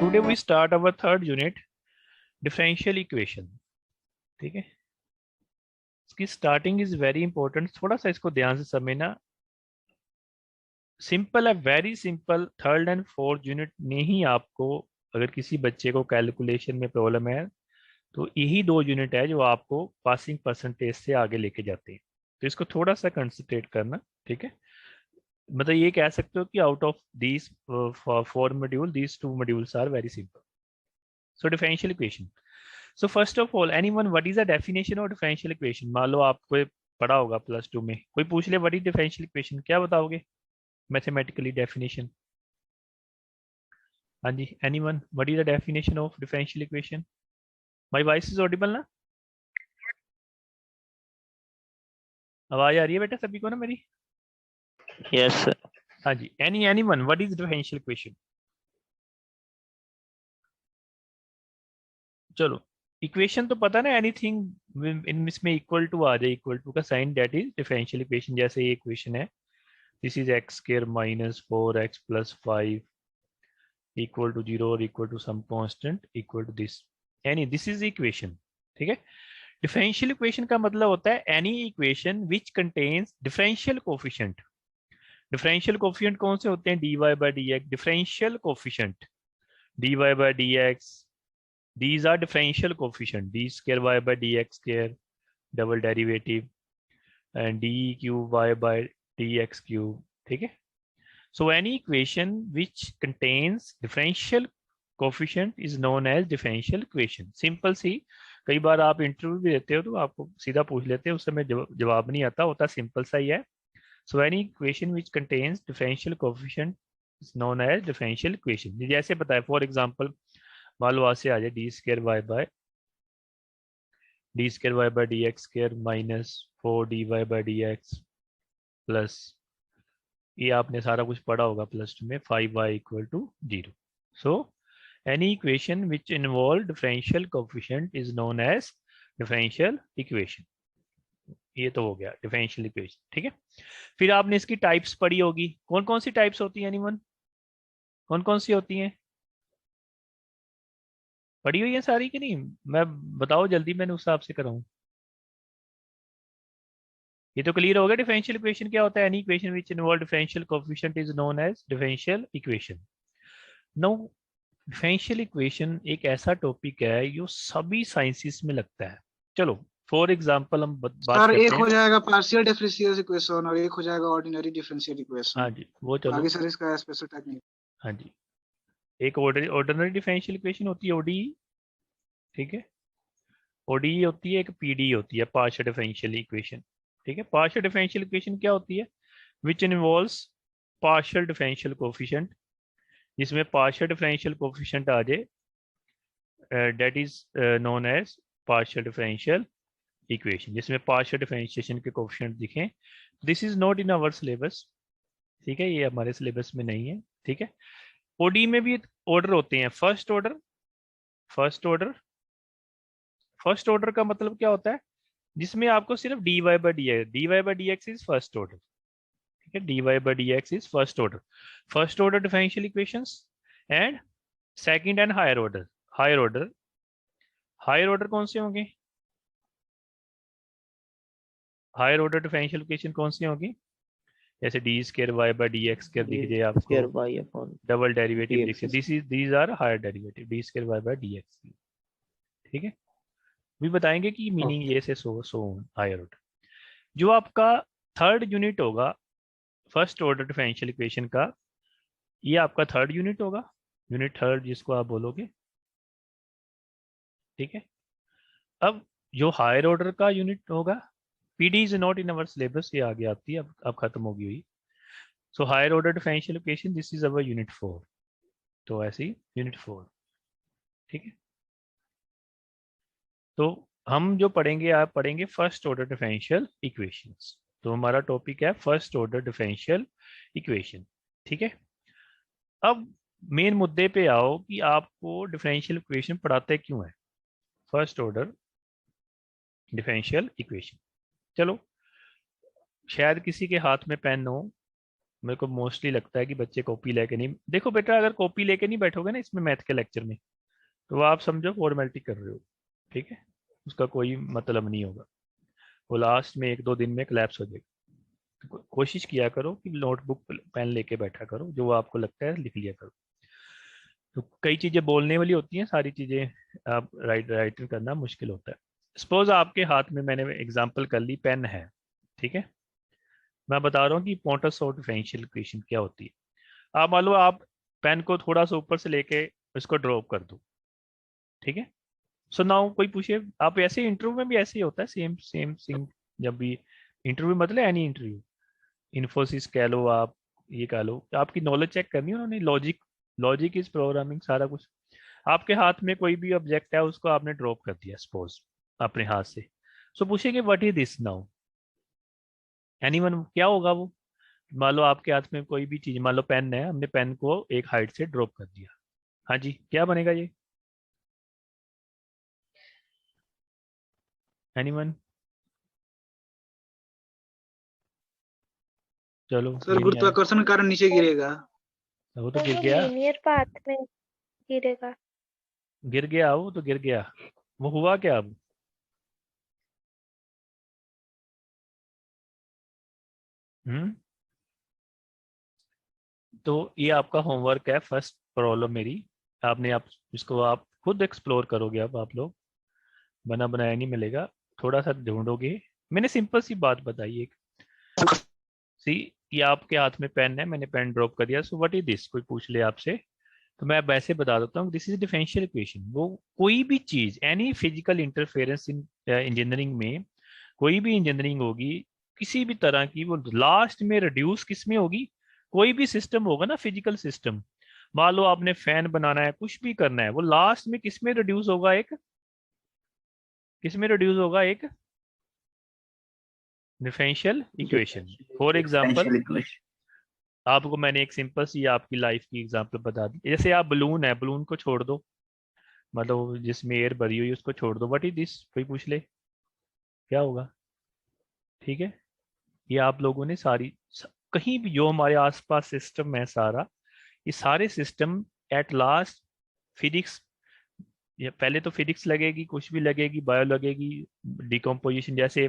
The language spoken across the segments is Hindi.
Today we start our third unit, differential equation. ठीक है, इसकी स्टार्टिंग इज वेरी इंपॉर्टेंट, थोड़ा सा इसको ध्यान से समझना। सिंपल है, very simple. Third and fourth unit में ही आपको, अगर किसी बच्चे को कैलकुलेशन में प्रॉब्लम है तो यही दो यूनिट है जो आपको पासिंग परसेंटेज से आगे लेके जाते हैं। तो इसको थोड़ा सा कंसंट्रेट करना, ठीक है। मतलब ये कह सकते हो कि out of these four module, these two modules are very simple. So differential equation. So first of all, anyone, what is the definition of differential equation? मान लो आपको पढ़ा होगा प्लस टू में, कोई पूछ ले व्हाट इज डिफरेंशियल इक्वेशन, क्या बताओगे मैथमेटिकली डेफिनेशन? हाँ जी, anyone, what is the definition of differential equation? My voice is audible ना? आवाज आ रही है बेटा सभी को ना मेरी? Yes sir. हाँ जी, anyone, what is differential equation? चलो, इक्वेशन तो पता ना, एनीथिंग इन इसमें इक्वल टू आ जाए, इक्वल टू का sign, that is differential equation. जैसे ये इक्वेशन है, this is x square minus 4x plus 5 equal to 0 और equal to some constant equal to this, any, this is equation. ठीक है, डिफरेंशियल इक्वेशन का मतलब होता है any equation which contains differential coefficient. Differential coefficient कौन से होते हैं? dy by dx, differential coefficient dy by dx, these are differential coefficient, d square y by dx square, double derivative, and d cube y by dx cube. ठीक है, so any equation which contains differential coefficient is known as differential equation. Simple सी। कई बार आप इंटरव्यू भी देते हो तो आपको सीधा पूछ लेते हैं, उस समय जवाब नहीं आता, होता सिंपल सा ही है। so any equation which contains differential coefficient is known as differential equation। जैसे बताए, फॉर एग्जांपल मान लो आज से आ जाए d square y by D x square minus 4 dy by D x plus, ये आपने सारा कुछ पढ़ा होगा प्लस टू में, 5y equal to 0। So any equation which involve differential coefficient is known as differential equation. ये तो हो गया डिफरेंशियल इक्वेशन, ठीक है। फिर आपने इसकी टाइप्स पढ़ी होगी, कौन कौन सी टाइप्स होती है एनीवन? कौन कौन सी होती हैं? पढ़ी हुई है सारी कि नहीं? मैं बताओ जल्दी, मैंने उस हिसाब से कराऊं। ये तो क्लियर हो गया डिफरेंशियल इक्वेशन क्या होता है। Any equation which involve differential coefficient is known as differential equation. No, differential equation एक ऐसा टॉपिक है जो सभी साइंसेस में लगता है। चलो फॉर एग्जांपल हम बात सर एक करते हैं। हो जाएगा पार्शियल डिफरेंशियल इक्वेशन और एक हो जाएगा ऑर्डिनरी डिफरेंशियल हाँ इक्वेशन। जी, वो चलो। बाकी सर इसका स्पेशल टेक्निक। हाँ जी, एक ऑर्डिनरी डिफरेंशियल इक्वेशन होती है ओडीई, ठीक है। ओडीई होती है, एक पीडी होती है, पार्शियल डिफरेंशियल इक्वेशन। ठीक है, पार्शियल डिफरेंशियल इक्वेशन क्या होती है? Which involves partial differential coefficient, जिसमें पार्शियल डिफरेंशियल कोएफिशिएंट आ जाए, that is known as partial differential equation, जिसमें पार्शियल डिफरेंशिएशन के कोएफिशिएंट दिखें। This is not in our syllabus, ठीक है, ये हमारे सिलेबस में नहीं है, ठीक है। ओडी में भी ऑर्डर होते हैं, first order, first order. First order का मतलब क्या होता है? जिसमें आपको सिर्फ dy by D x is first order, ठीक है। dy by D x is first order, first order differential equations. And second and higher order, higher order, higher order कौन से होंगे? हायर ऑर्डर डिफरेंशियल इक्वेशन कौन सी होगी? जैसे d square y by D x square दिख जाए आपको, डबल डेरिवेटिव दिख जाए, these are higher derivative, d square y by D x, ठीक है। भी बताएंगे कि मीनिंग ये से सो हायर ऑर्डर। जो आपका थर्ड यूनिट होगा फर्स्ट ऑर्डर डिफरेंशियल इक्वेशन का, ये आपका थर्ड यूनिट होगा, यूनिट थर्ड जिसको आप बोलोगे, ठीक है। अब जो हायर ऑर्डर का यूनिट होगा, PD is not in our syllabus, ये आगे आती है, अब खत्म होगी हुई। So higher order differential equation, this is our unit 4। तो ऐसे ही यूनिट 4, ठीक है। तो हम जो पढ़ेंगे, आप पढ़ेंगे फर्स्ट ऑर्डर डिफरेंशियल इक्वेशंस। तो हमारा टॉपिक है फर्स्ट ऑर्डर डिफरेंशियल इक्वेशन, ठीक है। अब मेन मुद्दे पे आओ कि आपको डिफरेंशियल इक्वेशन पढ़ाते क्यों है, फर्स्ट ऑर्डर डिफरेंशियल इक्वेशन। चलो, शायद किसी के हाथ में पेन हो, मेरे को मोस्टली लगता है कि बच्चे कॉपी लेके नहीं, देखो बेटा अगर कॉपी लेके नहीं बैठोगे ना इसमें मैथ के लेक्चर में, तो आप समझो फॉर्मेलिटी कर रहे हो, ठीक है, उसका कोई मतलब नहीं होगा, वो लास्ट में 1-2 दिन में collapse हो जाएगा। तो कोशिश किया करो कि नोटबुक पेन लेके बैठा करो, जो आपको लगता है लिख लिया करो। तो कई चीजें बोलने वाली होती हैं, सारी चीजें आप राइटर करना मुश्किल होता है। सपोज आपके हाथ में, मैंने एग्जांपल कर ली, पेन है, ठीक है, मैं बता रहा हूँ कि पोंटस और डिफरेंशियल इक्वेशन क्या होती है। आप मान लो आप पेन को थोड़ा सा ऊपर से लेके इसको ड्रॉप कर दो, ठीक है। सो नाउ कोई पूछे, आप ऐसे इंटरव्यू में भी ऐसे ही होता है, सेम सेम सेम, जब भी इंटरव्यू मतलब एनी इंटरव्यू, इन्फोसिस कह लो आप, ये कह लो, आपकी नॉलेज चेक करनी है उन्होंने, लॉजिक, लॉजिक इज प्रोग्रामिंग सारा कुछ। आपके हाथ में कोई भी ऑब्जेक्ट है, उसको आपने ड्रॉप कर दिया सपोज अपने हाथ से, सो पूछेंगे what is this now, anyone, क्या होगा वो। मान लो आपके हाथ में कोई भी चीज, मान लो पेन है, हमने पेन को एक हाइट से ड्रॉप कर दिया, हाँ जी, क्या बनेगा ये, एनीवन, चलो सर ये नहीं आया, गुरुत्वाकर्षण के कारण नीचे गिरेगा। वो तो तो गिर वो गया, लीनियर पाथ में गिरेगा। गिर गया, वो तो गिर गया, वो हुआ क्या अब। हम्म, तो ये आपका होमवर्क है, फर्स्ट प्रॉब्लम मेरी, आपने आप इसको आप खुद एक्सप्लोर करोगे, अब आप लोग बना बनाया नहीं मिलेगा, थोड़ा सा ढूंढोगे। मैंने सिंपल सी बात बताई एक, सी, ये आपके हाथ में पेन है, मैंने पेन ड्रॉप कर दिया, सो व्हाट इज दिस, कोई पूछ ले आपसे, तो मैं वैसे बता देता हूँ, दिस इज डिफरेंशियल इक्वेशन। वो कोई भी चीज, एनी फिजिकल इंटरफेरेंस इन इंजीनियरिंग में, कोई भी इंजीनियरिंग होगी किसी भी तरह की, वो लास्ट में रिड्यूस किस में होगी, कोई भी सिस्टम होगा ना, फिजिकल सिस्टम, मान लो आपने फैन बनाना है, कुछ भी करना है, वो लास्ट में किस में रिड्यूस होगा, एक किस में रिड्यूस होगा, एक differential equation. For example, Differential equation. आपको मैंने एक सिंपल सी आपकी लाइफ की एग्जांपल बता दी, जैसे आप बलून है, बलून को छोड़ दो, मतलब जिसमें एयर भरी हुई है उसको छोड़ दो, व्हाट इज दिस, कोई पूछ ले क्या होगा, ठीक है। ये आप लोगों ने कहीं भी जो हमारे आसपास सिस्टम है सारा, ये सारे सिस्टम एट लास्ट फिजिक्स, ये पहले तो फिजिक्स लगेगी, कुछ भी लगेगी, बायो लगेगी, डिकम्पोजिशन, जैसे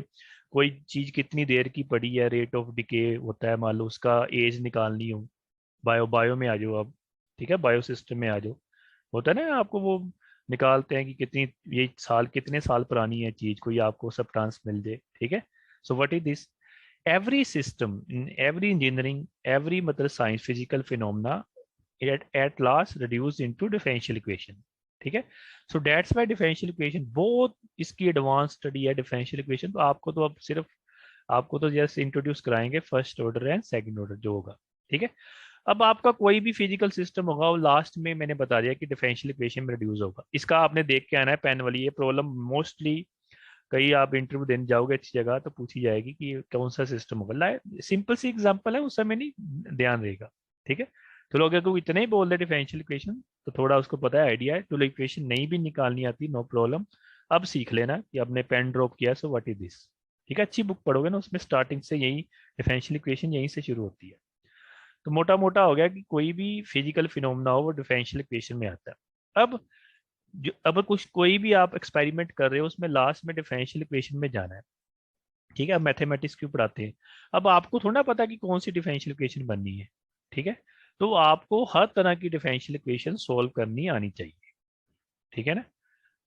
कोई चीज कितनी देर की पड़ी है, रेट ऑफ डिके होता है, मान लो उसका एज निकालनी हो, बायो में आ जाओ अब, ठीक है, बायो सिस्टम में आ जाओ, होता है ना आपको वो, निकालते हैं कि कितनी, ये साल कितने साल पुरानी है चीज, कोई आपको सब्सटेंस मिल जाए, ठीक है। So what is this, every system in every engineering, every मतलब science physical phenomena at last reduced into differential equation, ठीक है। So that's why differential equation बहुत इसकी एडवांस स्टडी है, डिफरेंशियल इक्वेशन, तो आपको तो अब सिर्फ, आपको तो जस्ट इंट्रोड्यूस कराएंगे first order and second order जो होगा, ठीक है। अब आपका कोई भी फिजिकल सिस्टम होगा, वो लास्ट में मैंने बता दिया कि डिफरेंशियल इक्वेशन में रिड्यूस होगा, इसका आपने देख के आना है पेन वाली, ये प्रॉब्लम मोस्टली कहीं आप इंटरव्यू देने जाओगे अच्छी जगह तो पूछी जाएगी कि कौन सा सिस्टम होगा, सिंपल सी एग्जांपल है, उस समय नहीं ध्यान रहेगा, ठीक है। तो लोग अगर इतने ही बोल दे डिफरेंशियल इक्वेशन, तो थोड़ा उसको पता है, आइडिया है, तो इक्वेशन नहीं भी निकालनी आती, नो प्रॉब्लम, अब सीख लेना कि आपने पेन ड्रॉप किया, सो व्हाट इज दिस, ठीक है। अच्छी बुक पढ़ोगे ना, उसमें स्टार्टिंग से यही डिफरेंशियल इक्वेशन यहीं से शुरू होती है। तो मोटा मोटा हो गया कि कोई भी फिजिकल फिनोमेना हो वो डिफरेंशियल इक्वेशन में आता है। अब कुछ कोई भी आप एक्सपेरिमेंट कर रहे हो, उसमें लास्ट में डिफरेंशियल इक्वेशन में जाना है, ठीक है। मैथमेटिक्स क्यों पढ़ाते हैं, अब आपको थोड़ा पता कि कौन सी डिफरेंशियल इक्वेशन बननी है, ठीक है। तो आपको हर तरह की डिफरेंशियल इक्वेशन सोल्व करनी आनी चाहिए, ठीक है ना।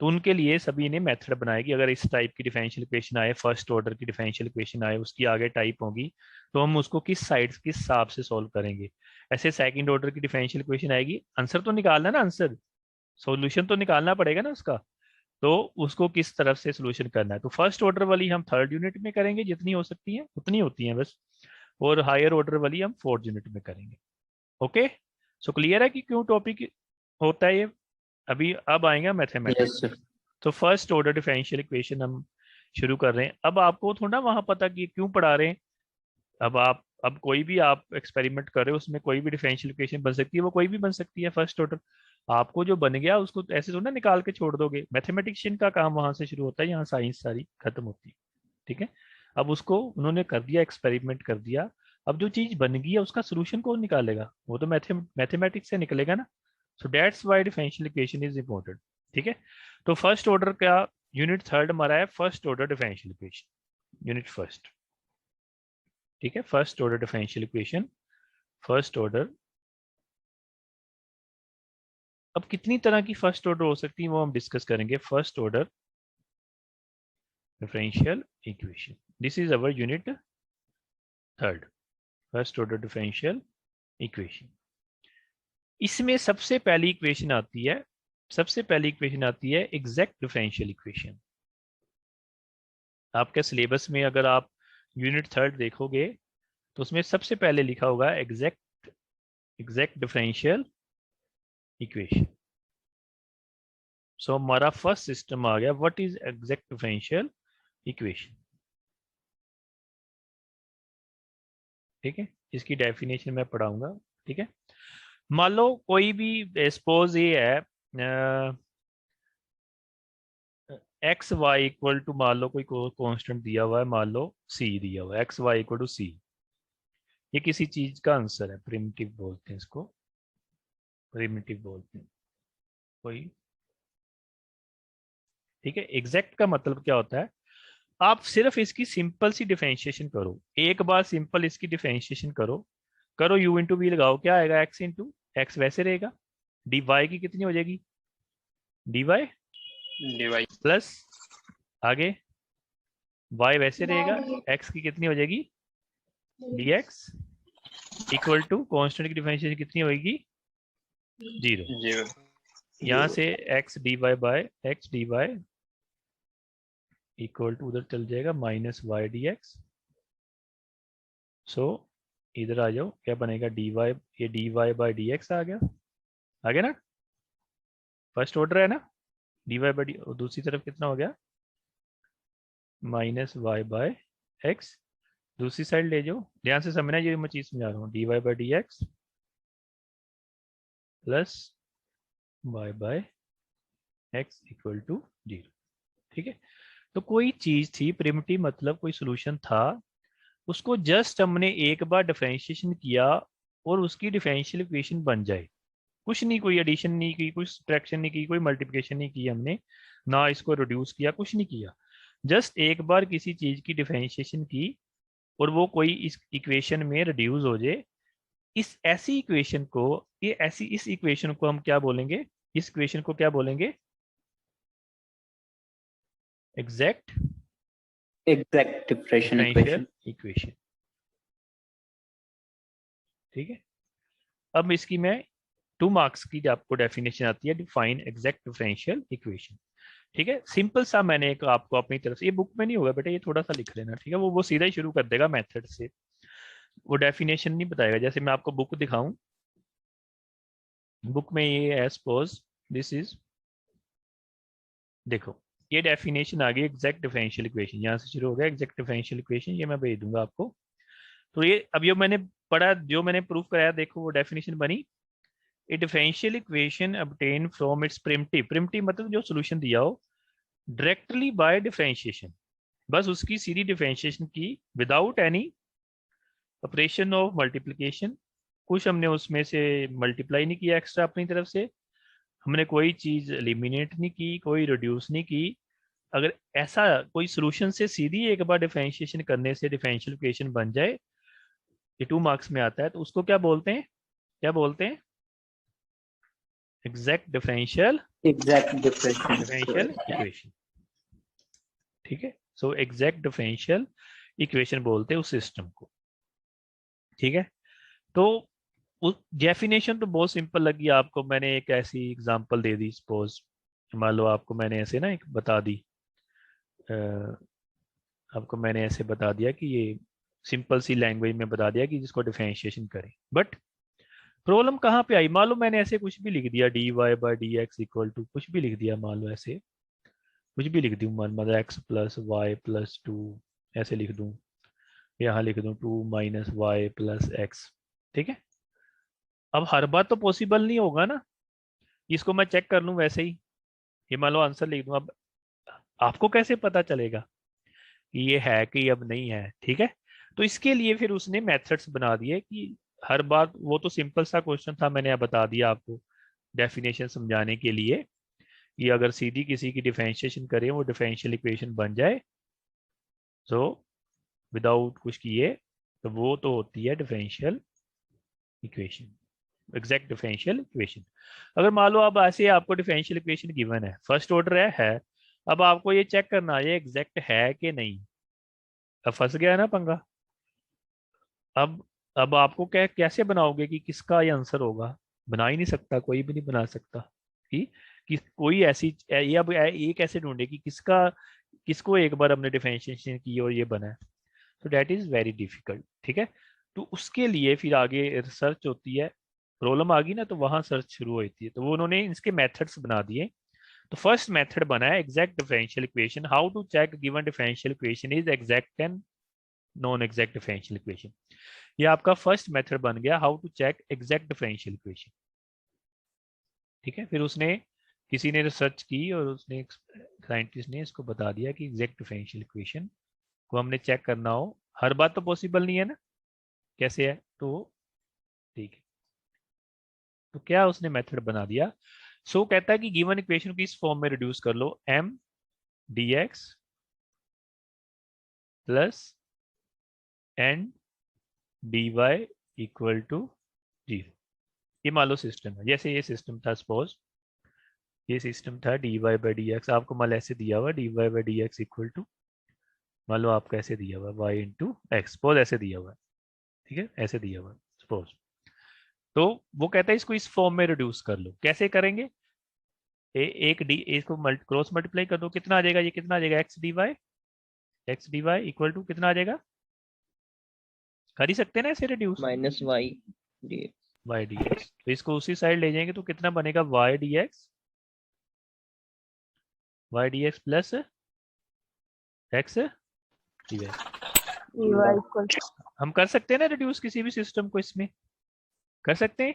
तो उनके लिए सभी ने मेथड बनाया कि अगर इस टाइप की डिफरेंशियल इक्वेशन आए, फर्स्ट ऑर्डर की डिफरेंशियल इक्वेशन आए, उसकी आगे टाइप होगी, तो हम उसको किस साइड किस हिसाब से सोल्व करेंगे। ऐसे सेकंड ऑर्डर की डिफरेंशियल इक्वेशन आएगी, आंसर तो निकालना ना, आंसर सॉल्यूशन तो निकालना पड़ेगा ना उसका, तो उसको किस तरफ से सोल्यूशन करना है। तो फर्स्ट ऑर्डर वाली हम थर्ड यूनिट में करेंगे, जितनी हो सकती है उतनी होती है बस, और हायर ऑर्डर वाली हम फोर्थ यूनिट में करेंगे। ओके, सो क्लियर है कि क्यों टॉपिक होता है ये। अभी अब आएगा Yes, मैथमेटिक्स। sir. तो फर्स्ट ऑर्डर डिफरेंशियल इक्वेशन हम शुरू कर रहे हैं। अब आपको थोड़ा वहां पता कि क्यों पढ़ा रहे हैं। अब कोई भी आप एक्सपेरिमेंट कर रहे हो, उसमें कोई भी डिफरेंशियल इक्वेशन बन सकती है, वो कोई भी बन सकती है फर्स्ट ऑर्डर, आपको जो बन गया उसको ऐसे थोड़ा निकाल के छोड़ दोगे, मैथमेटिशियन का काम वहां से शुरू होता है, यहाँ साइंस सारी खत्म होती है, ठीक है। अब उसको उन्होंने कर दिया, एक्सपेरिमेंट कर दिया, अब जो चीज बन गई है उसका सोल्यूशन कौन निकालेगा? वो तो मैथमेटिक्स से निकलेगा ना। So that's why differential equation is important. ठीक है, तो फर्स्ट ऑर्डर का यूनिट थर्ड हमारा है first order differential equation, unit first. ठीक है, first order differential equation, first order. अब कितनी तरह की फर्स्ट ऑर्डर हो सकती है वो हम डिस्कस करेंगे। First order differential equation, this is our unit third, first order differential equation. इसमें सबसे पहली इक्वेशन आती है, सबसे पहली इक्वेशन आती है एग्जैक्ट डिफरेंशियल इक्वेशन। आपके सिलेबस में अगर आप यूनिट थर्ड देखोगे तो उसमें सबसे पहले लिखा होगा एग्जैक्ट डिफरेंशियल इक्वेशन। सो हमारा फर्स्ट सिस्टम आ गया, what is exact differential equation. ठीक है, इसकी डेफिनेशन मैं पढ़ाऊंगा। ठीक है, मान लो कोई भी सपोज ये है एक्स वाई इक्वल टू, मान लो कोई कांस्टेंट दिया हुआ है, मान लो सी दिया हुआ है, एक्स वाई इक्वल टू सी। ये किसी चीज का आंसर है, प्रिमिटिव बोलते हैं इसको, प्रिमिटिव बोलते हैं कोई। ठीक है, एग्जैक्ट का मतलब क्या होता है? आप सिर्फ इसकी सिंपल सी डिफरेंशिएशन करो, एक बार सिंपल इसकी डिफरेंशिएशन करो, करो u इंटू वी लगाओ, क्या आएगा? x इंटू एक्स वैसे रहेगा, डी वाई की कितनी हो जाएगी? डी वाई प्लस आगे y वैसे रहेगा, x की कितनी हो जाएगी? D x equal to constant की डिफरेंशिएशन कितनी होगी? 0। यहाँ से x D Y by X D Y equal to उधर चल जाएगा minus Y D X. So इधर आ जाओ, क्या बनेगा? डी वाई, ये D Y by D X आ गया ना, फर्स्ट ऑर्डर है ना, डी वाई बाई डी। दूसरी तरफ कितना हो गया? Minus y by x. दूसरी साइड ले जाओ, ध्यान से समझना, ये मैं चीज समझा रहा हूँ, d Y by D x plus y by x equal to 0। ठीक है, तो कोई चीज थी प्रिमिटिव, मतलब कोई सोल्यूशन था, उसको जस्ट हमने एक बार डिफरेंशिएशन किया और उसकी डिफरेंशियल इक्वेशन बन जाए। कुछ नहीं, कोई एडिशन नहीं की, कुछ सब्ट्रैक्शन नहीं की, कोई मल्टीप्लिकेशन नहीं की हमने, ना इसको रिड्यूस किया, कुछ नहीं किया। जस्ट एक बार किसी चीज की डिफरेंशिएशन की और वो कोई इस इक्वेशन में रिड्यूस हो जाए, इस ऐसी इक्वेशन को, ये ऐसी इस इक्वेशन को हम क्या बोलेंगे? इस इक्वेशन को क्या बोलेंगे? Exact differential equation. ठीक है, अब इसकी मैं 2 मार्क्स की आपको डेफिनेशन आती है, डिफाइन एग्जैक्ट डिफरेंशियल इक्वेशन। ठीक है, सिंपल सा मैंने एक आपको अपनी तरफ से, ये बुक में नहीं होगा बेटा, ये थोड़ा सा लिख लेना। ठीक है, वो सीधा ही शुरू कर देगा मेथड से, वो डेफिनेशन नहीं बताएगा। जैसे मैं आपको बुक दिखाऊं, बुक में ये है, सपोज दिस इज, देखो ये डेफिनेशन आ गई एग्जैक्ट डिफरेंशियल इक्वेशन, यहाँ से शुरू हो गया एग्जैक्ट डिफरेंशियल इक्वेशन, ये मैं भेज दूंगा आपको। तो ये अब जो मैंने पढ़ा, जो मैंने प्रूफ कराया, देखो वो डेफिनेशन बनी, ए differential equation obtained from its primitive, primitive मतलब जो सोल्यूशन दिया हो, डायरेक्टली बाय डिफरेंशिएशन, बस उसकी सीधी डिफरेंशिएशन की, without any operation of multiplication, कुछ हमने उसमें से मल्टीप्लाई नहीं किया एक्स्ट्रा अपनी तरफ से, हमने कोई चीज एलिमिनेट नहीं की, कोई रिड्यूस नहीं की। अगर ऐसा कोई सोल्यूशन से सीधी एक बार डिफरेंशिएशन करने से डिफरेंशियल इक्वेशन बन जाए, ये 2 मार्क्स में आता है, तो उसको क्या बोलते हैं? क्या बोलते हैं? Exact differential equation. ठीक है, सो एग्जैक्ट डिफरेंशियल इक्वेशन बोलते हैं उस सिस्टम को। ठीक है, तो उस डेफिनेशन तो बहुत सिंपल लगी आपको, मैंने एक ऐसी एग्जांपल दे दी, सपोज मान लो आपको मैंने ऐसे ना एक बता दी, आपको मैंने ऐसे बता दिया कि ये सिंपल सी लैंग्वेज में बता दिया कि जिसको डिफरेंशिएशन करें, बट प्रॉब्लम कहाँ पे आई? मान लो मैंने ऐसे कुछ भी लिख दिया, d Y by D x equal to कुछ भी लिख दिया, मान लो ऐसे कुछ भी लिख दूँ, मतलब एक्स प्लस वाई प्लस 2 ऐसे लिख दूँ, यहाँ लिख दूँ 2 माइनस वाई प्लस एक्स। ठीक है, अब हर बार तो पॉसिबल नहीं होगा ना, इसको मैं चेक कर लूँ वैसे ही, ये मान लो आंसर लिख दूँ, अब आपको कैसे पता चलेगा कि ये है कि अब नहीं है? ठीक है, तो इसके लिए फिर उसने मेथड्स बना दिए कि हर बार, वो तो सिंपल सा क्वेश्चन था, मैंने बता दिया आपको डेफिनेशन समझाने के लिए कि अगर सीधी किसी की डिफरेंशिएशन करें वो डिफरेंशियल इक्वेशन बन जाए, सो विदाउट कुछ किए, तो वो तो होती है differential equation, exact differential equation. अगर मान लो अब ऐसे आपको डिफरेंशियल इक्वेशन गिवन है, फर्स्ट ऑर्डर है, अब आपको ये चेक करना है एग्जैक्ट है कि नहीं। अब फंस गया ना पंगा। अब आपको क्या कैसे बनाओगे कि किसका ये आंसर होगा? बना ही नहीं सकता, कोई भी नहीं बना सकता कि कोई ऐसी ये, अब ये कैसे ढूंढे कि किसका, किसको एक बार हमने डिफरेंशिएशन की और ये बना है। तो दैट इज वेरी डिफिकल्ट। ठीक है, तो उसके लिए फिर आगे रिसर्च होती है, प्रॉब्लम आ गई ना तो वहां सर्च शुरू होती है। तो वो उन्होंने इसके मेथड्स बना दिए। तो फर्स्ट मेथड बना है exact differential equation, how to check given differential equation is exact and non exact differential equation. ये आपका फर्स्ट मेथड बन गया, how to check exact differential equation. ठीक है, फिर उसने किसी ने रिसर्च की और उसने साइंटिस्ट ने इसको बता दिया कि एग्जैक्ट डिफरेंशियल इक्वेशन को हमने चेक करना हो, हर बात तो पॉसिबल नहीं है ना, कैसे है तो ठीक है। तो क्या उसने मेथड बना दिया, सो कहता है कि गिवन इक्वेशन को इस फॉर्म में रिड्यूस कर लो, m dx plus n dy equal to 0। ये मान लो सिस्टम है, जैसे ये सिस्टम था, सपोज ये सिस्टम था dy बाई डी एक्स, आपको मान लो ऐसे दिया हुआ dy by D x equal to, मान लो आपको ऐसे दिया हुआ y इंटू एक्स, सपोज ऐसे दिया हुआ है। ठीक है, ऐसे दिया हुआ है सपोज। तो वो कहता है इसको इस फॉर्म में रिड्यूस कर लो, कैसे करेंगे? एक डी इसको क्रॉस मल्टीप्लाई कर दो, कितना आ जाएगा, ये कितना आ जाएगा, x D Y equal to कितना आ जाएगा, कर ही सकते हैं ना ऐसे reduce, minus Y d y D x. तो इसको उसी साइड ले जाएंगे तो कितना बनेगा, y D x plus x D y. हम कर सकते हैं ना रिड्यूस किसी भी सिस्टम को, इसमें कर सकते हैं।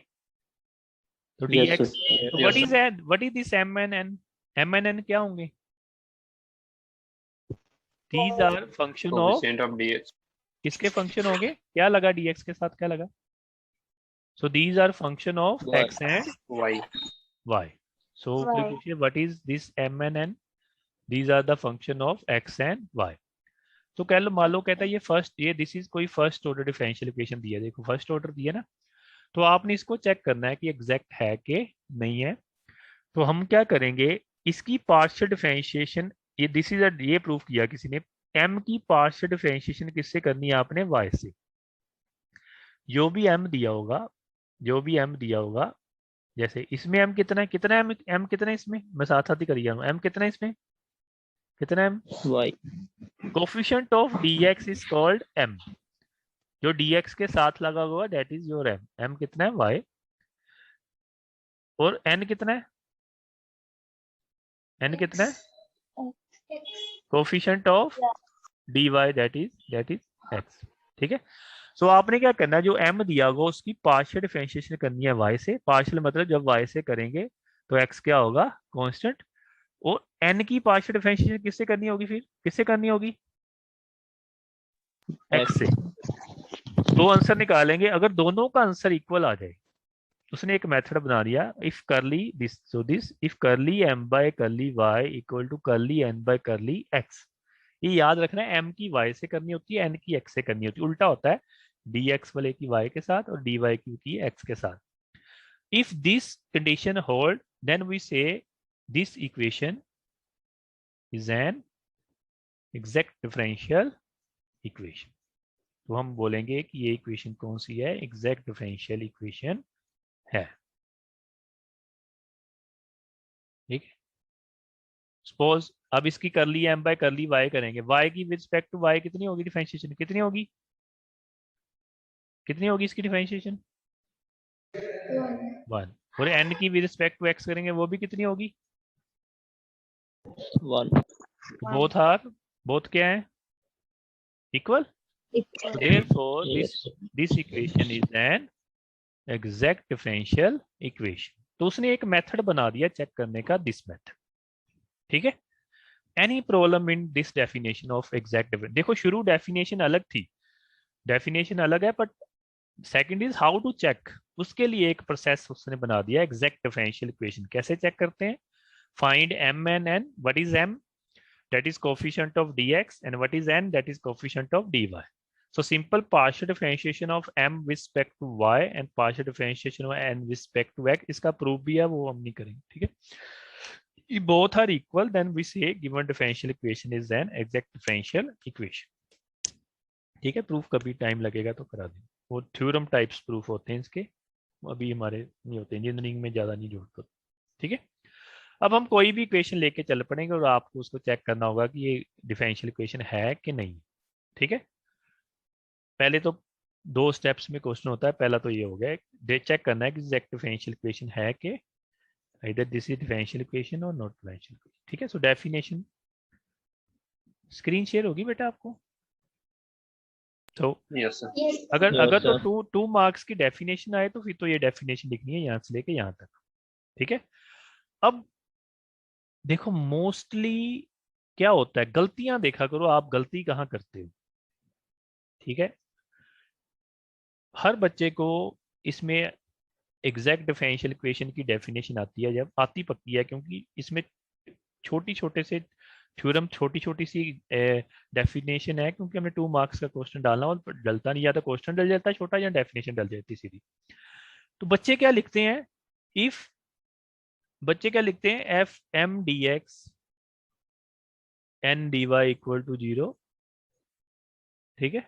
तो डी Yes, sir. एक्स, तो what is this m n n क्या होंगे? These are function of, coefficient of dx किसके फंक्शन होंगे, क्या लगा dx के साथ, क्या लगा? So these are function of Y. x and y y। सो Y. पूछिए what is this m and n, these are the function of x and y। तो कह लो, मान लो कहता है ये फर्स्ट, ये दिस इज कोई फर्स्ट ऑर्डर डिफरेंशियल इक्वेशन दिया, देखो फर्स्ट ऑर्डर दिया ना, तो आपने इसको चेक करना है कि एग्जैक्ट है कि नहीं है। तो हम क्या करेंगे, इसकी पार्शियल डिफरेंशिएशन, ये दिस इज ये प्रूफ किया किसी ने, m की पार्शियल डिफरेंशिएशन किससे करनी है आपने, y से। जो भी m दिया होगा, जो भी m दिया होगा, जैसे इसमें m कितना है, कितना m कितना है इसमें, मैं साथ साथ ही करी जा रहा हूँ, m कितना है इसमें, कितना है m, Y. Coefficient of dx is called m, जो dx के साथ लगा हुआ that is your m, m कितना है y, और n कितना है, n कितना है, coefficient of dy that is x। ठीक है, सो आपने क्या करना है, जो m दिया होगा उसकी पार्शियल डिफरेंशिएशन करनी है y से, पार्शियल मतलब जब y से करेंगे तो x क्या होगा, कांस्टेंट, और n की पार्शियल डिफरेंशिएशन किससे करनी होगी, फिर किससे करनी होगी, x से। तो आंसर निकालेंगे, अगर दोनों का आंसर इक्वल आ जाए, उसने एक मेथड बना दिया, if curly this, so this if curly m by curly y equal to curly n by curly x। ये याद रखना है, m की y से करनी होती है, n की x से करनी होती है, उल्टा होता है, dx वाले की y के साथ और dy की x के साथ। If this condition hold then we say this equation is an exact differential equation. तो हम बोलेंगे कि ये इक्वेशन कौन सी है, एग्जैक्ट डिफरेंशियल इक्वेशन है। ठीक है, सपोज अब इसकी कर ली m बाय कर ली y करेंगे, y की विद रिस्पेक्ट टू y कितनी होगी डिफरेंशिएशन, कितनी होगी, कितनी होगी इसकी डिफरेंशिएशन, 1। और n की विद रिस्पेक्ट टू x करेंगे, वो भी कितनी होगी, 1. बोथ क्या है, equal. So therefore Yes. this equation is an exact differential equation। तो उसने एक मेथड बना दिया चेक करने का, दिस मेथड। ठीक है, any problem in this definition of exact, देखो शुरू डेफिनेशन अलग थी, डेफिनेशन अलग है, but second is how to check. उसके लिए एक प्रोसेस उसने बना दिया, एग्जैक्ट डिफरेंशियल इक्वेशन कैसे चेक करते हैं। Find m and n. What is m? That is coefficient of dx, and what is n? That is coefficient of dy. So simple partial differentiation of m with respect to y and partial differentiation of n with respect to x, इसका प्रूफ भी है, वो हम नहीं करेंगे, ठीक है। If both are equal, then we say given differential equation is an exact differential equation. ठीक है, प्रूफ कभी टाइम लगेगा तो करा देंगे, वो थ्योरम टाइप्स प्रूफ होते हैं इसके, अभी हमारे नहीं होते, इंजीनियरिंग में ज्यादा नहीं जरूरत होती, ठीक है। अब हम कोई भी इक्वेशन लेके चल पड़ेंगे और आपको उसको चेक करना होगा कि ये डिफरेंशियल इक्वेशन है कि नहीं, ठीक है। पहले तो 2 स्टेप्स में क्वेश्चन होता है, पहला तो ये हो गया, दे चेक करना है कि एग्जैक्ट डिफरेंशियल इक्वेशन है कि either this is differential equation or not differential equation, ठीक है। सो डेफिनेशन स्क्रीन शेयर होगी बेटा आपको, तो यस सर। अगर Yes, अगर sir. तो 2 मार्क्स की डेफिनेशन आए तो फिर तो ये डेफिनेशन लिखनी है यहाँ से लेके यहाँ तक, ठीक है। अब देखो मोस्टली क्या होता है, गलतियां देखा करो आप, गलती कहाँ करते हो, ठीक है। हर बच्चे को इसमें एग्जैक्ट डिफरेंशियल इक्वेशन की डेफिनेशन आती है, जब आती पक्की है, क्योंकि इसमें छोटी छोटे से थ्योरम, छोटी छोटी सी डेफिनेशन है, क्योंकि हमने 2 मार्क्स का क्वेश्चन डालना और डलता नहीं, या तो क्वेश्चन डल जाता है छोटा या डेफिनेशन डल जाती है सीधी। तो बच्चे क्या लिखते हैं, इफ बच्चे क्या लिखते हैं, F M D X N D Y equal to 0, ठीक है।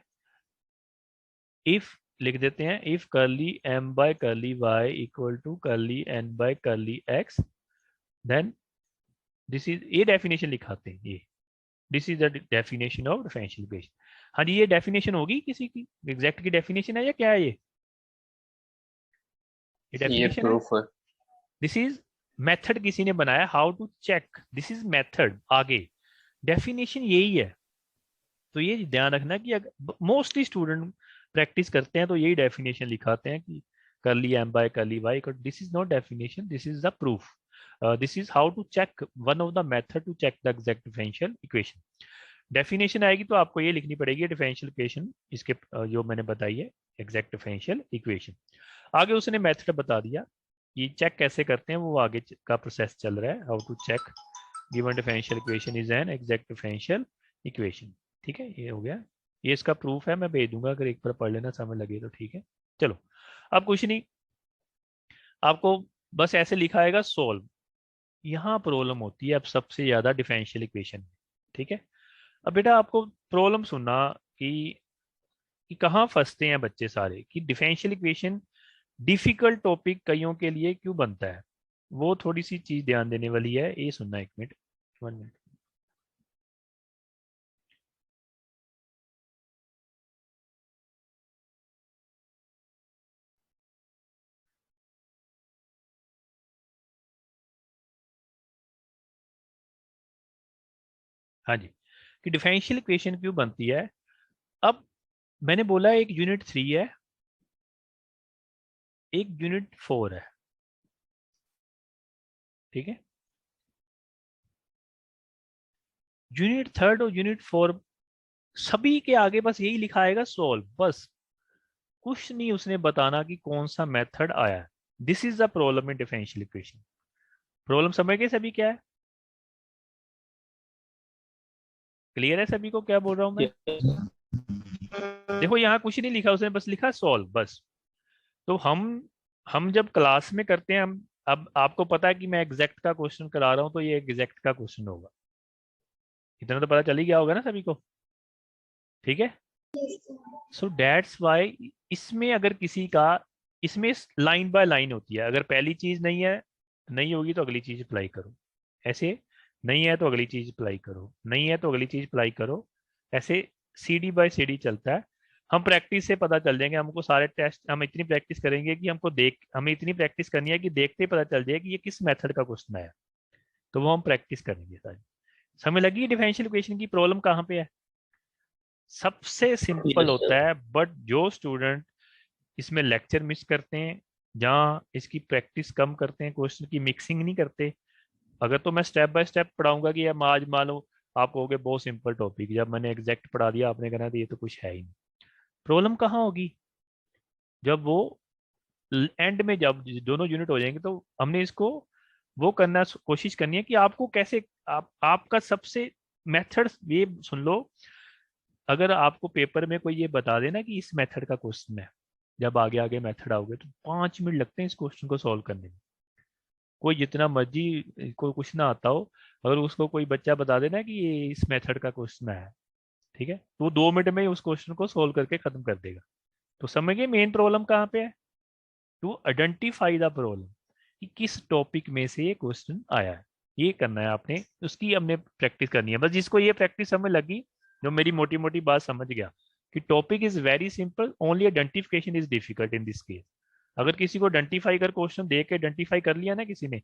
इफ लिख देते हैं, if curly M by curly Y equal to curly N by curly X, then this is, ये डेफिनेशन लिखाते हैं, ये this is the definition of differential equation. हाँ जी, ये डेफिनेशन होगी किसी की, एग्जैक्ट की डेफिनेशन है या क्या है, ये ये डेफिनेशन है। प्रूफ है। दिस इज मेथड किसी ने बनाया, how to check, this is method, आगे डेफिनेशन यही है। तो ये ध्यान रखना कि मोस्टली स्टूडेंट प्रैक्टिस करते हैं तो यही डेफिनेशन लिखाते हैं कि curly M by curly y, this is not definition, this is the proof, this is how to check, one of the method to check the exact differential equation. Definition आएगी तो आपको ये लिखनी पड़ेगी डिफरेंशियल इक्वेशन, इसके जो मैंने बताई है एग्जैक्ट डिफरेंशियल इक्वेशन। आगे उसने मेथड बता दिया, ये चेक कैसे करते हैं, वो आगे का प्रोसेस चल रहा है, how to check given differential equation is an exact differential equation, ठीक है। ये हो गया, ये इसका प्रूफ है, मैं भेज दूंगा, अगर एक बार पढ़ लेना समझ लगे तो ठीक है। चलो अब कुछ नहीं, आपको बस ऐसे लिखा आएगा सोल्व, यहाँ प्रॉब्लम होती है अब सबसे ज्यादा डिफरेंशियल इक्वेशन, ठीक है। अब बेटा आपको प्रॉब्लम सुनना कि कहाँ फंसते हैं बच्चे सारे, कि डिफरेंशियल इक्वेशन डिफिकल्ट टॉपिक कईयों के लिए क्यों बनता है, वो थोड़ी सी चीज ध्यान देने वाली है, ये सुनना, 1 मिनट 1 मिनट। हाँ जी, कि डिफरेंशियल इक्वेशन क्यों बनती है। अब मैंने बोला एक यूनिट 3 है, एक यूनिट 4 है, ठीक है। यूनिट 3 और यूनिट 4 सभी के आगे बस यही लिखा आएगा सोल्व, बस कुछ नहीं उसने बताना कि कौन सा मेथड आया है। This is the problem in differential equation. Problem समझ गए सभी क्या है, क्लियर है सभी को क्या बोल रहा हूं मैं। देखो यहाँ कुछ नहीं लिखा उसने, बस लिखा सॉल्व बस। तो हम जब क्लास में करते हैं, हम अब आपको पता है कि मैं एग्जैक्ट का क्वेश्चन करा रहा हूं, तो ये एग्जैक्ट का क्वेश्चन होगा, इतना तो पता चल ही गया होगा ना सभी को, ठीक है। सो दैट्स वाई इसमें अगर किसी का, इसमें लाइन बाय लाइन होती है, अगर पहली चीज नहीं है, नहीं होगी तो अगली चीज अप्लाई करो, ऐसे नहीं है तो अगली चीज अप्लाई करो, नहीं है तो अगली चीज अप्लाई करो, ऐसे सीडी बाय सीडी चलता है। हम प्रैक्टिस से पता चल जाएंगे, हमको सारे टेस्ट, हम इतनी प्रैक्टिस करेंगे कि हमको हमें इतनी प्रैक्टिस करनी है कि देखते ही पता चल जाए कि ये किस मेथड का क्वेश्चन आया, तो वो हम प्रैक्टिस करेंगे सारी। समझ लगी डिफरेंशियल इक्वेशन की प्रॉब्लम कहाँ पे है, सबसे सिंपल Yes, होता sir. है, बट जो स्टूडेंट इसमें लेक्चर मिस करते हैं, जहाँ इसकी प्रैक्टिस कम करते हैं, क्वेश्चन की मिक्सिंग नहीं करते। अगर तो मैं स्टेप बाय स्टेप पढ़ाऊंगा कि अब आज मान लो आप कहोगे बहुत सिंपल टॉपिक, जब मैंने एग्जैक्ट पढ़ा दिया आपने कहना तो ये तो कुछ है ही नहीं। प्रॉब्लम कहाँ होगी? जब वो एंड में जब दोनों यूनिट हो जाएंगे तो हमने इसको वो करना कोशिश करनी है कि आपको कैसे आपका सबसे मेथड ये सुन लो। अगर आपको पेपर में कोई ये बता देना कि इस मेथड का क्वेश्चन है, जब आगे आगे मेथड आओगे तो 5 मिनट लगते हैं इस क्वेश्चन को सॉल्व करने में। कोई जितना मर्जी कोई कुछ ना आता हो, अगर उसको कोई बच्चा बता देना कि ये इस मेथड का क्वेश्चन है, ठीक है, तो वो 2 मिनट में ही उस क्वेश्चन को सॉल्व करके खत्म कर देगा। तो समझिए मेन प्रॉब्लम कहाँ पे है, टू आइडेंटिफाई द प्रॉब्लम कि किस टॉपिक में से ये क्वेश्चन आया है, ये करना है आपने, उसकी हमने प्रैक्टिस करनी है। बस जिसको ये प्रैक्टिस समझ लगी, जो मेरी मोटी मोटी बात समझ गया कि topic is very simple, only identification is difficult in this case. अगर किसी को आइडेंटिफाई कर क्वेश्चन दे के आइडेंटिफाई कर लिया ना किसी ने,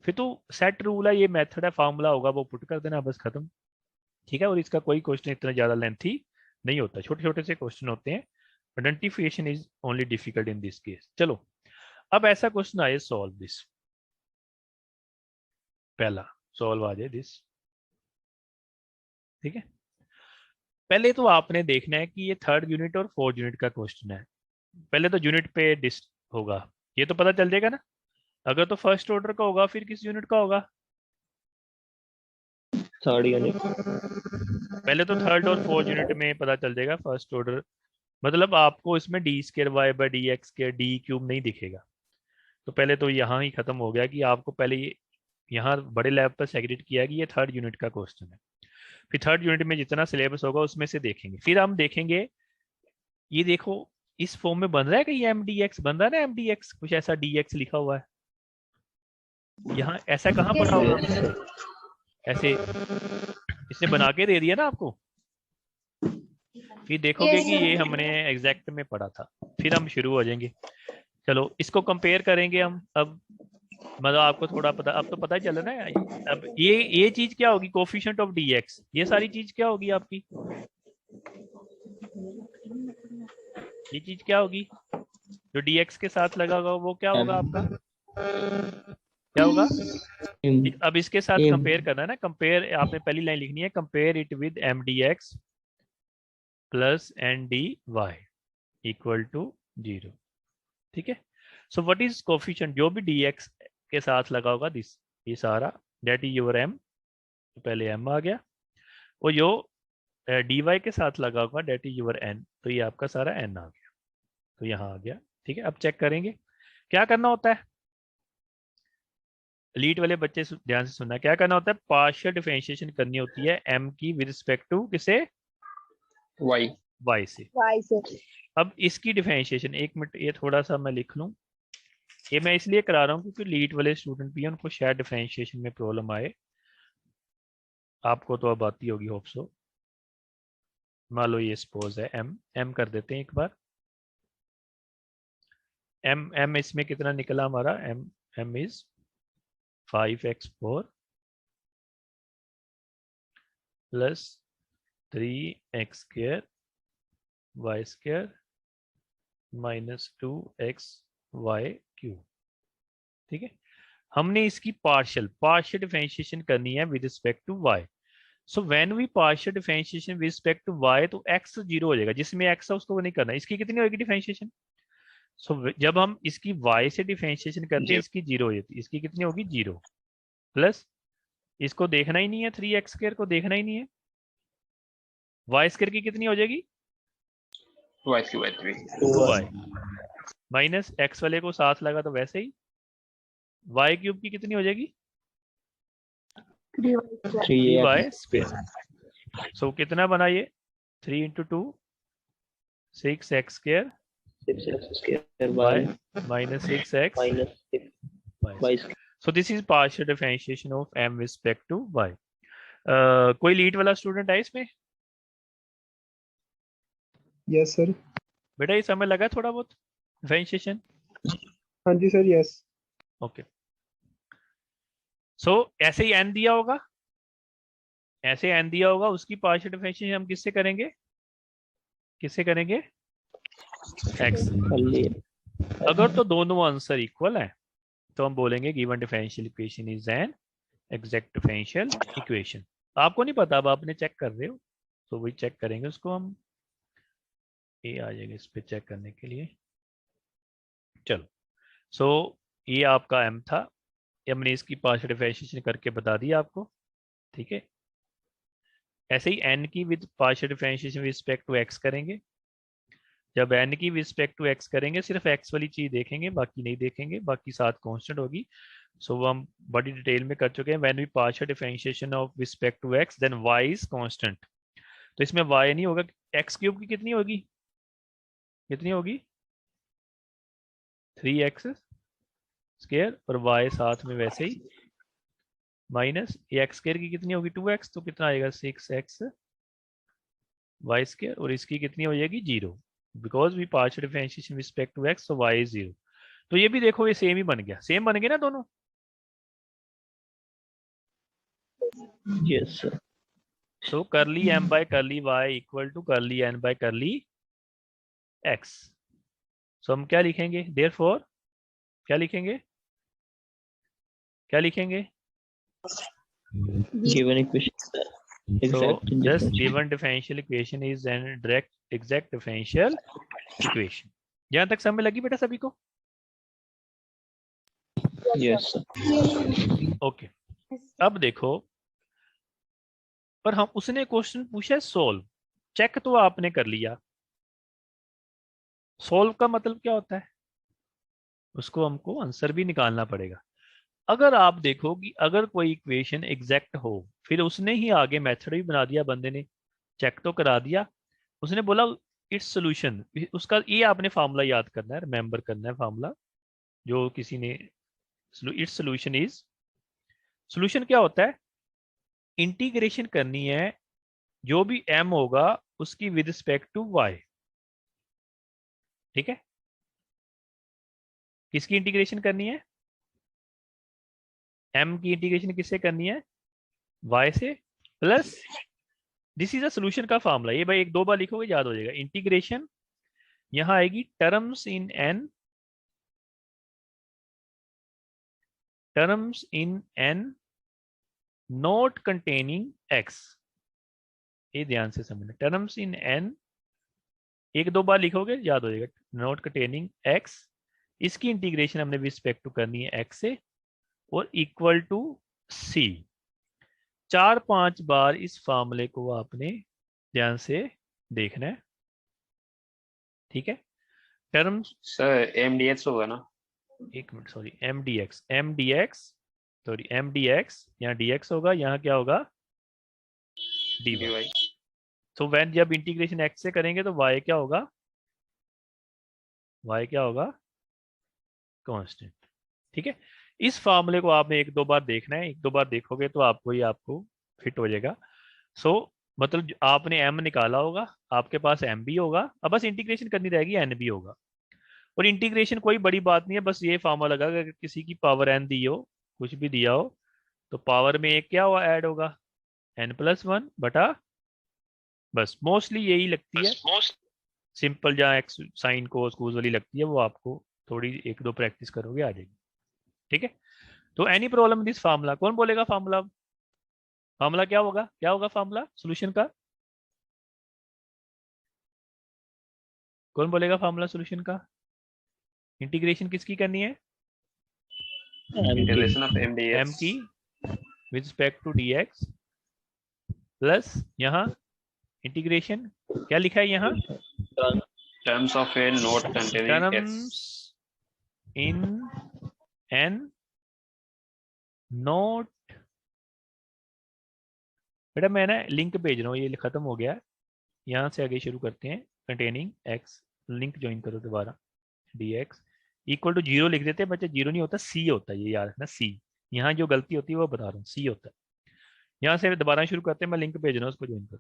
फिर तो सेट रूल है, ये मेथड है, फार्मूला होगा, वो पुट कर देना, बस खत्म। ठीक है, और इसका कोई क्वेश्चन इतना ज्यादा लेंथी नहीं होता, छोटे छोटे से क्वेश्चन होते हैं। Identification is only difficult in this case. चलो अब ऐसा क्वेश्चन आए, सॉल्व दिस, पहला सॉल्व आ जाए दिस। ठीक है, पहले तो आपने देखना है कि ये 3rd यूनिट और 4th यूनिट का क्वेश्चन है। पहले तो यूनिट पे डिस होगा, ये तो पता चल जाएगा ना। अगर तो फर्स्ट ऑर्डर का होगा फिर किस यूनिट का होगा? 3rd unit. पहले तो 3rd और 4th यूनिट में पता चल जाएगा फर्स्ट ऑर्डर, मतलब आपको इसमें d square y by D x square d cube नहीं दिखेगा। तो पहले तो यहाँ ही खत्म हो गया कि आपको पहले ये यहाँ बड़े लेवल पर सेग्रीगेट किया है कि ये 3rd यूनिट का क्वेश्चन है। फिर 3rd यूनिट में जितना सिलेबस होगा उसमें से देखेंगे, फिर हम देखेंगे ये देखो इस फॉर्म में बन रहा है कि ये एम डी एक्स बन रहा है ना, एम डी एक्स कुछ ऐसा डी एक्स लिखा हुआ है यहाँ, ऐसा कहाँ पढ़ा होगा? ऐसे इसने बना के दे दिया ना आपको, फिर देखोगे कि ये हमने एग्जैक्ट में पढ़ा था, फिर हम शुरू हो जाएंगे। चलो इसको कंपेयर करेंगे हम अब, मतलब आपको थोड़ा पता, अब तो पता ही चला ना। अब ये चीज क्या होगी, कोफिशिएंट ऑफ डी एक्स, ये सारी चीज क्या होगी आपकी, ये चीज क्या होगी जो डी एक्स के साथ लगा होगा, वो क्या होगा आपका, क्या होगा? अब इसके साथ कंपेयर करना है ना, कंपेयर आपने पहली लाइन लिखनी है, compare it with m D x plus n D Y equal to 0। ठीक है, सो व्हाट इज कोफिशिएंट, जो भी डी एक्स के साथ लगा होगा दिस, ये सारा डेट इज योर एम, तो पहले एम आ गया, और जो डी वाई के साथ लगा होगा डेट इज योर एन, तो ये आपका सारा एन आ गया, तो यहाँ आ गया। ठीक है, अब चेक करेंगे क्या करना होता है, लीड वाले बच्चे ध्यान से सुनना, क्या करना होता है, पार्शियल डिफरेंशिएशन करनी होती है एम की विद रिस्पेक्ट टू किसे, वाई, वाई से। वाई से। अब इसकी डिफरेंशिएशन, एक मिनट ये थोड़ा सा मैं लिख लूं, ये मैं इसलिए करा रहा हूँ क्योंकि लीड वाले स्टूडेंट भी हैं, उनको शायद डिफरेंशिएशन में प्रॉब्लम आए, आपको तो अब आती होगी होप सो। मान लो ये सपोज है एम, एम कर देते हैं एक बार, एम एम इसमें कितना निकला हमारा, m m is 5x4 plus 3x square y square minus 2xy cube. ठीक है, हमने इसकी पार्शियल डिफरेंशिएशन करनी है with respect to y। So when we partial differentiation with respect to y, तो x 0 हो जाएगा, जिसमें x है उसको नहीं करना। इसकी कितनी होगी डिफरेंशिएशन, सो जब हम इसकी y से डिफरेंशिएशन करते हैं इसकी 0 हो जाती है, इसकी कितनी होगी 0 प्लस, इसको देखना ही नहीं है, 3x स्क्वायर को देखना ही नहीं है, y स्क्वायर की कितनी हो जाएगी, वाई की बात भी 2y माइनस x वाले को साथ लगा तो वैसे ही, y क्यूब की कितनी हो जाएगी 3y स्क्वायर। सो कितना बना ये 3 into 2 6x square y minus 6x y। So this is partial differentiation of m with respect to y. कोई लीड वाला स्टूडेंट है इसमें? Yes sir. बेटा ये समझ लगा थोड़ा बहुत डिफरेंशिएशन? हाँ जी सर, यस। ओके, सो ऐसे ही n दिया होगा, ऐसे n दिया होगा, उसकी पार्शियल डिफरेंशिएशन हम किससे करेंगे, किससे करेंगे, x। अगर तो दोनों आंसर इक्वल है तो हम बोलेंगे given differential equation is an exact differential equation. आपको नहीं पता, अब आपने चेक कर रहे हो, तो वही चेक करेंगे उसको हम, ए आ जाएगा इस पे चेक करने के लिए। चलो सो ये आपका एम था, ये हमने इसकी पार्शियल डिफरेंशिएशन करके बता दिया आपको, ठीक है। ऐसे ही एन की with partial differentiation with respect to x करेंगे। जब एन की विद रिस्पेक्ट टू एक्स करेंगे सिर्फ एक्स वाली चीज देखेंगे, बाकी नहीं देखेंगे, बाकी साथ कांस्टेंट होगी। सो वो हम बड़ी डिटेल में कर चुके हैं। When we partial differentiation of respect to x then y is constant. तो इसमें वाई नहीं होगा, एक्स क्यूब की कितनी होगी, कितनी होगी 3x स्क्वायर, और y साथ में वैसे ही माइनस एक्स स्क्वायर की कितनी होगी 2x, तो कितना आएगा 6x y स्क्वायर, और इसकी कितनी हो जाएगी 0, because we partial differentiation respect to x, so y is 0। तो ये भी देखो ये सेम ही बन गया, सेम बन गए ना दोनों। Yes sir. So curly m by curly y equal to curly n by curly x। So हम क्या लिखेंगे, देयरफॉर क्या लिखेंगे, क्या लिखेंगे, given equation so exact this differential. given differential equation is an direct exact differential equation। यहां तक समझ लगी बेटा सभी को? Yes sir. ओके अब देखो, पर हम उसने क्वेश्चन पूछा है सोल्व, चेक तो आपने कर लिया, सोल्व का मतलब क्या होता है, उसको हमको आंसर भी निकालना पड़ेगा। अगर आप देखो कि अगर कोई इक्वेशन एग्जैक्ट हो, फिर उसने ही आगे मेथड भी बना दिया बंदे ने, चेक तो करा दिया, उसने बोला इट्स सोल्यूशन, उसका ये आपने फार्मूला याद करना है, रिमेंबर करना है फार्मूला जो किसी ने, इट्स सोल्यूशन इज, सोल्यूशन क्या होता है, इंटीग्रेशन करनी है जो भी m होगा उसकी विद रिस्पेक्ट टू y, ठीक है। किसकी इंटीग्रेशन करनी है, m की इंटीग्रेशन किससे करनी है, y से, plus this is a solution का फार्मूला, ये भाई एक दो बार लिखोगे याद हो जाएगा। इंटीग्रेशन यहां आएगी terms in n, terms in n not containing x, ये ध्यान से समझना, टर्म्स इन n एक दो बार लिखोगे याद हो जाएगा, नॉट कंटेनिंग x, इसकी इंटीग्रेशन हमने रिस्पेक्ट टू करनी है x से, और इक्वल टू c। 4-5 बार इस फार्मूले को आपने ध्यान से देखना है, ठीक है। टर्म्स सर mdx होगा ना? एक minute sorry, mdx sorry mdx, यहाँ dx होगा, यहाँ क्या होगा dy। तो व्हेन जब इंटीग्रेशन x से करेंगे तो y क्या होगा, y क्या होगा कांस्टेंट, ठीक है। इस फार्मूले को आपने एक दो बार देखना है, एक दो बार देखोगे तो आपको ये आपको फिट हो जाएगा। सो मतलब आपने m निकाला होगा, आपके पास m भी होगा, अब बस इंटीग्रेशन करनी रहेगी n भी होगा। और इंटीग्रेशन कोई बड़ी बात नहीं है, बस ये फार्मूला लगा, अगर किसी की पावर n दी हो, कुछ भी दिया हो, तो पावर में एक क्या हुआ ऐड होगा n+1 बटा, बस मोस्टली यही लगती है, सिंपल जहाँ एक्स साइन कोस कॉस वाली लगती है वो आपको थोड़ी एक दो प्रैक्टिस करोगे आ जाएगी, ठीक है। तो एनी प्रॉब्लम दिस फार्मूला, कौन बोलेगा फार्मूला, फार्मूला क्या होगा, क्या होगा फार्मूला सॉल्यूशन का, कौन बोलेगा फार्मूला सॉल्यूशन का, इंटीग्रेशन किसकी करनी है, इंटीग्रेशन ऑफ mdx m की with respect to dx, plus यहाँ इंटीग्रेशन क्या लिखा है यहाँ, terms of n not containing x। Terms in n note, बेटा मैं ना लिंक भेज रहा हूँ, ये खत्म हो गया है, यहाँ से आगे शुरू करते हैं, कंटेनिंग x, लिंक ज्वाइन करो दोबारा, dx इक्वल टू 0 लिख देते हैं बच्चे, 0 नहीं होता c होता है, ये याद रखना c, यहाँ जो गलती होती है वो बता रहा हूँ, c होता है। यहाँ से दोबारा शुरू करते हैं, मैं लिंक भेज रहा हूँ उसको ज्वाइन करो।